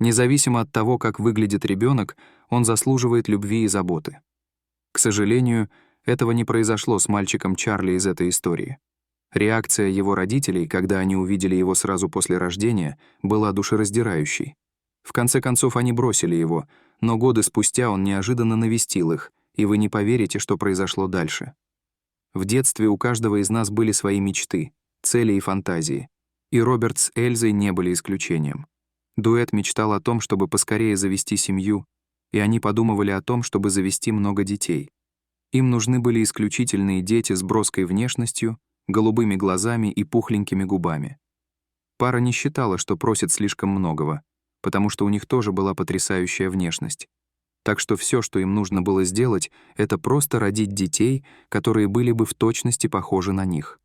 Независимо от того, как выглядит ребенок, он заслуживает любви и заботы. К сожалению, этого не произошло с мальчиком Чарли из этой истории. Реакция его родителей, когда они увидели его сразу после рождения, была душераздирающей. В конце концов, они бросили его, но годы спустя он неожиданно навестил их, и вы не поверите, что произошло дальше. В детстве у каждого из нас были свои мечты, цели и фантазии, и Роберт с Эльзой не были исключением. Дуэт мечтал о том, чтобы поскорее завести семью, и они подумывали о том, чтобы завести много детей. Им нужны были исключительные дети с броской внешностью, голубыми глазами и пухленькими губами. Пара не считала, что просит слишком многого, потому что у них тоже была потрясающая внешность. Так что все, что им нужно было сделать, это просто родить детей, которые были бы в точности похожи на них.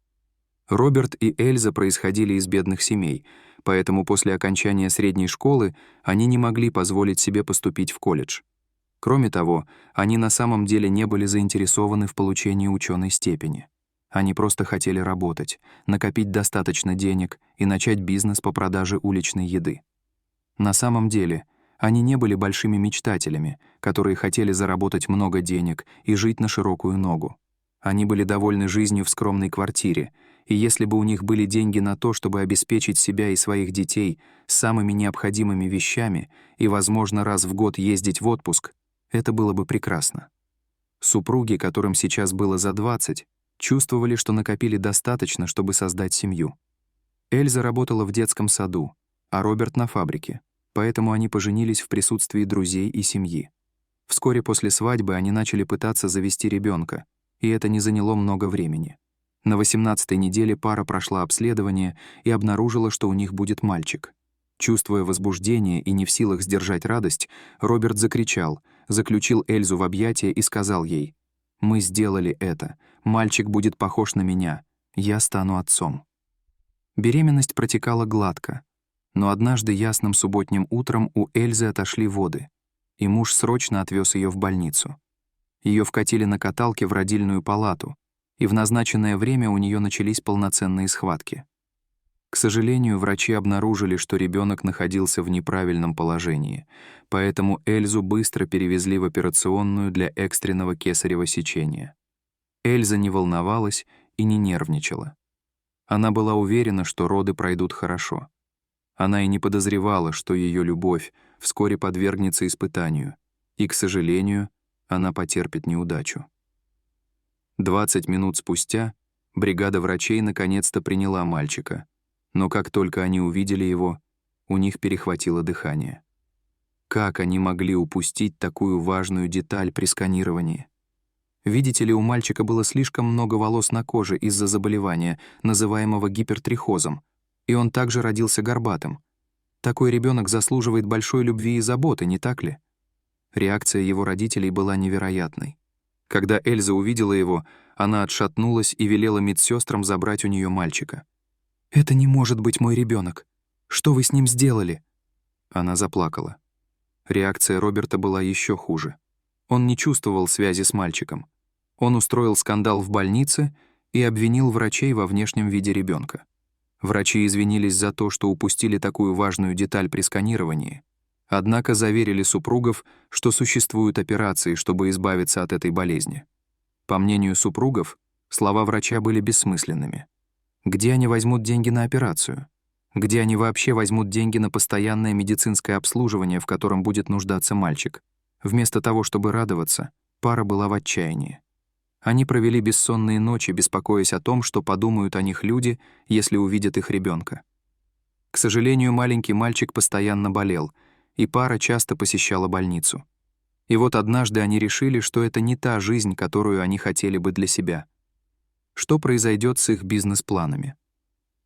Роберт и Эльза происходили из бедных семей, поэтому после окончания средней школы они не могли позволить себе поступить в колледж. Кроме того, они на самом деле не были заинтересованы в получении ученой степени. Они просто хотели работать, накопить достаточно денег и начать бизнес по продаже уличной еды. На самом деле, они не были большими мечтателями, которые хотели заработать много денег и жить на широкую ногу. Они были довольны жизнью в скромной квартире, и если бы у них были деньги на то, чтобы обеспечить себя и своих детей самыми необходимыми вещами и, возможно, раз в год ездить в отпуск, это было бы прекрасно. Супруги, которым сейчас было за 20, чувствовали, что накопили достаточно, чтобы создать семью. Эльза работала в детском саду, а Роберт — на фабрике, поэтому они поженились в присутствии друзей и семьи. Вскоре после свадьбы они начали пытаться завести ребенка, и это не заняло много времени. На 18-й неделе пара прошла обследование и обнаружила, что у них будет мальчик. Чувствуя возбуждение и не в силах сдержать радость, Роберт закричал, заключил Эльзу в объятия и сказал ей: «Мы сделали это. Мальчик будет похож на меня. Я стану отцом». Беременность протекала гладко, но однажды ясным субботним утром у Эльзы отошли воды, и муж срочно отвез ее в больницу. Ее вкатили на каталке в родильную палату, и в назначенное время у нее начались полноценные схватки. К сожалению, врачи обнаружили, что ребенок находился в неправильном положении, поэтому Эльзу быстро перевезли в операционную для экстренного кесарево сечения. Эльза не волновалась и не нервничала. Она была уверена, что роды пройдут хорошо. Она и не подозревала, что ее любовь вскоре подвергнется испытанию, и, к сожалению, она потерпит неудачу. 20 минут спустя бригада врачей наконец-то приняла мальчика, но как только они увидели его, у них перехватило дыхание. Как они могли упустить такую важную деталь при сканировании? Видите ли, у мальчика было слишком много волос на коже из-за заболевания, называемого гипертрихозом, и он также родился горбатым. Такой ребенок заслуживает большой любви и заботы, не так ли? Реакция его родителей была невероятной. Когда Эльза увидела его, она отшатнулась и велела медсестрам забрать у нее мальчика. «Это не может быть мой ребенок. Что вы с ним сделали?» Она заплакала. Реакция Роберта была еще хуже. Он не чувствовал связи с мальчиком. Он устроил скандал в больнице и обвинил врачей во внешнем виде ребенка. Врачи извинились за то, что упустили такую важную деталь при сканировании, однако заверили супругов, что существуют операции, чтобы избавиться от этой болезни. По мнению супругов, слова врача были бессмысленными. Где они возьмут деньги на операцию? Где они вообще возьмут деньги на постоянное медицинское обслуживание, в котором будет нуждаться мальчик? Вместо того, чтобы радоваться, пара была в отчаянии. Они провели бессонные ночи, беспокоясь о том, что подумают о них люди, если увидят их ребенка. К сожалению, маленький мальчик постоянно болел, и пара часто посещала больницу. И вот однажды они решили, что это не та жизнь, которую они хотели бы для себя. Что произойдет с их бизнес-планами?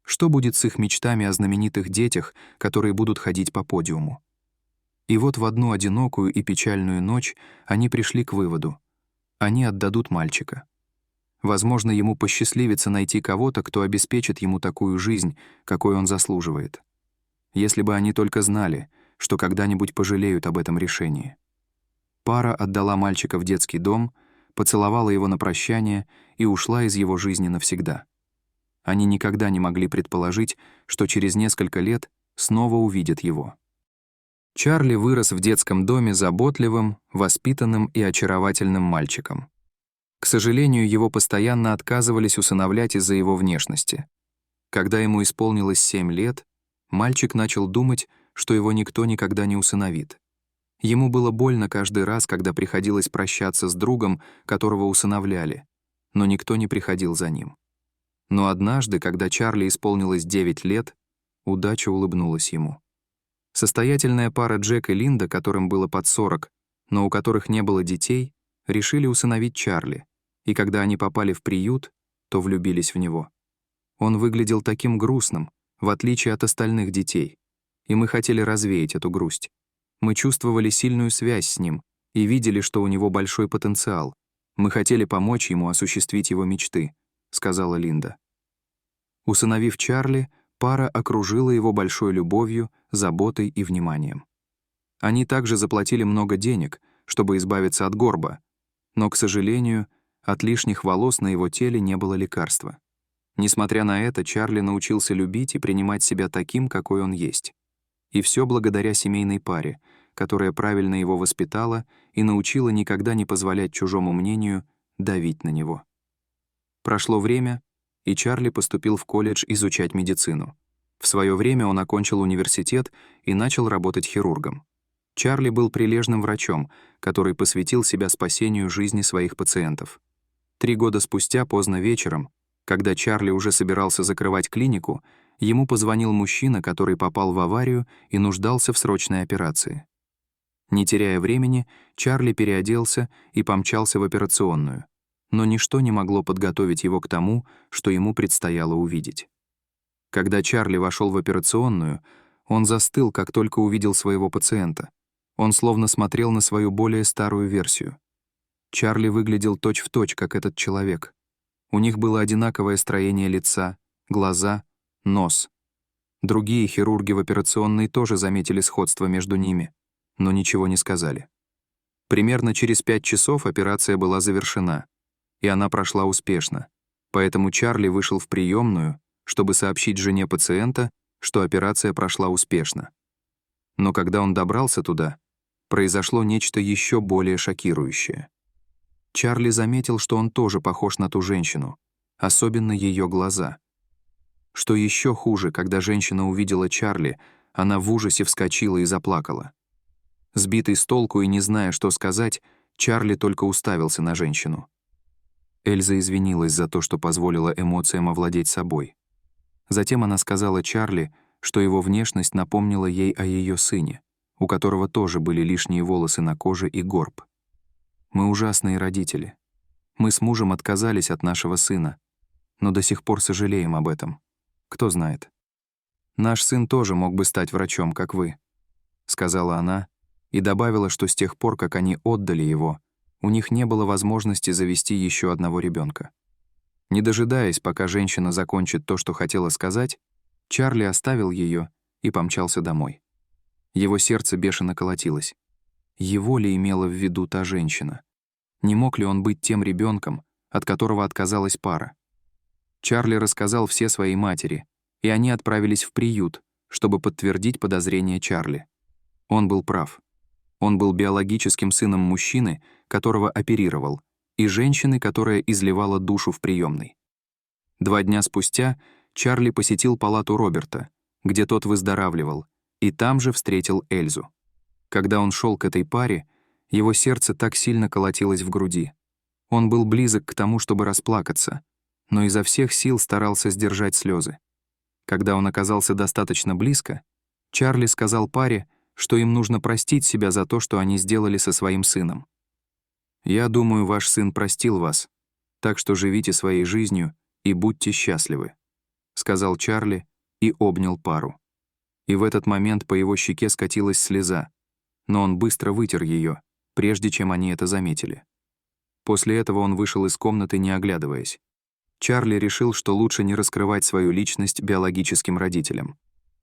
Что будет с их мечтами о знаменитых детях, которые будут ходить по подиуму? И вот в одну одинокую и печальную ночь они пришли к выводу: они отдадут мальчика. Возможно, ему посчастливится найти кого-то, кто обеспечит ему такую жизнь, какой он заслуживает. Если бы они только знали, что когда-нибудь пожалеют об этом решении. Пара отдала мальчика в детский дом, поцеловала его на прощание и ушла из его жизни навсегда. Они никогда не могли предположить, что через несколько лет снова увидят его. Чарли вырос в детском доме заботливым, воспитанным и очаровательным мальчиком. К сожалению, его постоянно отказывались усыновлять из-за его внешности. Когда ему исполнилось 7 лет, мальчик начал думать, что его никто никогда не усыновит. Ему было больно каждый раз, когда приходилось прощаться с другом, которого усыновляли, но никто не приходил за ним. Но однажды, когда Чарли исполнилось 9 лет, удача улыбнулась ему. Состоятельная пара Джек и Линда, которым было под 40, но у которых не было детей, решили усыновить Чарли, и когда они попали в приют, то влюбились в него. Он выглядел таким грустным, в отличие от остальных детей, и мы хотели развеять эту грусть. Мы чувствовали сильную связь с ним и видели, что у него большой потенциал. Мы хотели помочь ему осуществить его мечты, сказала Линда. Усыновив Чарли, пара окружила его большой любовью, заботой и вниманием. Они также заплатили много денег, чтобы избавиться от горба, но, к сожалению, от лишних волос на его теле не было лекарства. Несмотря на это, Чарли научился любить и принимать себя таким, какой он есть. И все благодаря семейной паре, которая правильно его воспитала и научила никогда не позволять чужому мнению давить на него. Прошло время, и Чарли поступил в колледж изучать медицину. В свое время он окончил университет и начал работать хирургом. Чарли был прилежным врачом, который посвятил себя спасению жизни своих пациентов. 3 года спустя, поздно вечером, когда Чарли уже собирался закрывать клинику, ему позвонил мужчина, который попал в аварию и нуждался в срочной операции. Не теряя времени, Чарли переоделся и помчался в операционную, но ничто не могло подготовить его к тому, что ему предстояло увидеть. Когда Чарли вошел в операционную, он застыл, как только увидел своего пациента. Он словно смотрел на свою более старую версию. Чарли выглядел точь-в-точь, как этот человек. У них было одинаковое строение лица, глаза, нос. Другие хирурги в операционной тоже заметили сходство между ними, но ничего не сказали. Примерно через 5 часов операция была завершена, и она прошла успешно, поэтому Чарли вышел в приемную, чтобы сообщить жене пациента, что операция прошла успешно. Но когда он добрался туда, произошло нечто еще более шокирующее. Чарли заметил, что он тоже похож на ту женщину, особенно ее глаза. Что еще хуже, когда женщина увидела Чарли, она в ужасе вскочила и заплакала. Сбитый с толку и не зная, что сказать, Чарли только уставился на женщину. Эльза извинилась за то, что позволила эмоциям овладеть собой. Затем она сказала Чарли, что его внешность напомнила ей о ее сыне, у которого тоже были лишние волосы на коже и горб. «Мы ужасные родители. Мы с мужем отказались от нашего сына, но до сих пор сожалеем об этом. Кто знает. Наш сын тоже мог бы стать врачом, как вы», — сказала она и добавила, что с тех пор, как они отдали его, у них не было возможности завести еще одного ребенка. Не дожидаясь, пока женщина закончит то, что хотела сказать, Чарли оставил ее и помчался домой. Его сердце бешено колотилось. Его ли имела в виду та женщина? Не мог ли он быть тем ребенком, от которого отказалась пара? Чарли рассказал все своей матери, и они отправились в приют, чтобы подтвердить подозрения Чарли. Он был прав. Он был биологическим сыном мужчины, которого оперировал, и женщины, которая изливала душу в приемной. 2 дня спустя Чарли посетил палату Роберта, где тот выздоравливал, и там же встретил Эльзу. Когда он шел к этой паре, его сердце так сильно колотилось в груди. Он был близок к тому, чтобы расплакаться, но изо всех сил старался сдержать слезы. Когда он оказался достаточно близко, Чарли сказал паре, что им нужно простить себя за то, что они сделали со своим сыном. «Я думаю, ваш сын простил вас, так что живите своей жизнью и будьте счастливы», — сказал Чарли и обнял пару. И в этот момент по его щеке скатилась слеза, но он быстро вытер ее, прежде чем они это заметили. После этого он вышел из комнаты, не оглядываясь. Чарли решил, что лучше не раскрывать свою личность биологическим родителям.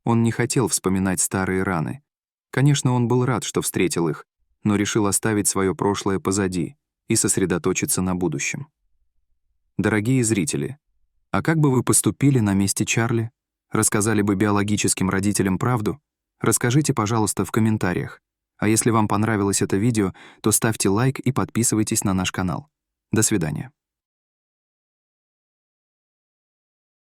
Он не хотел вспоминать старые раны. Конечно, он был рад, что встретил их, но решил оставить свое прошлое позади и сосредоточиться на будущем. Дорогие зрители, а как бы вы поступили на месте Чарли? Рассказали бы биологическим родителям правду? Расскажите, пожалуйста, в комментариях. А если вам понравилось это видео, то ставьте лайк и подписывайтесь на наш канал. До свидания.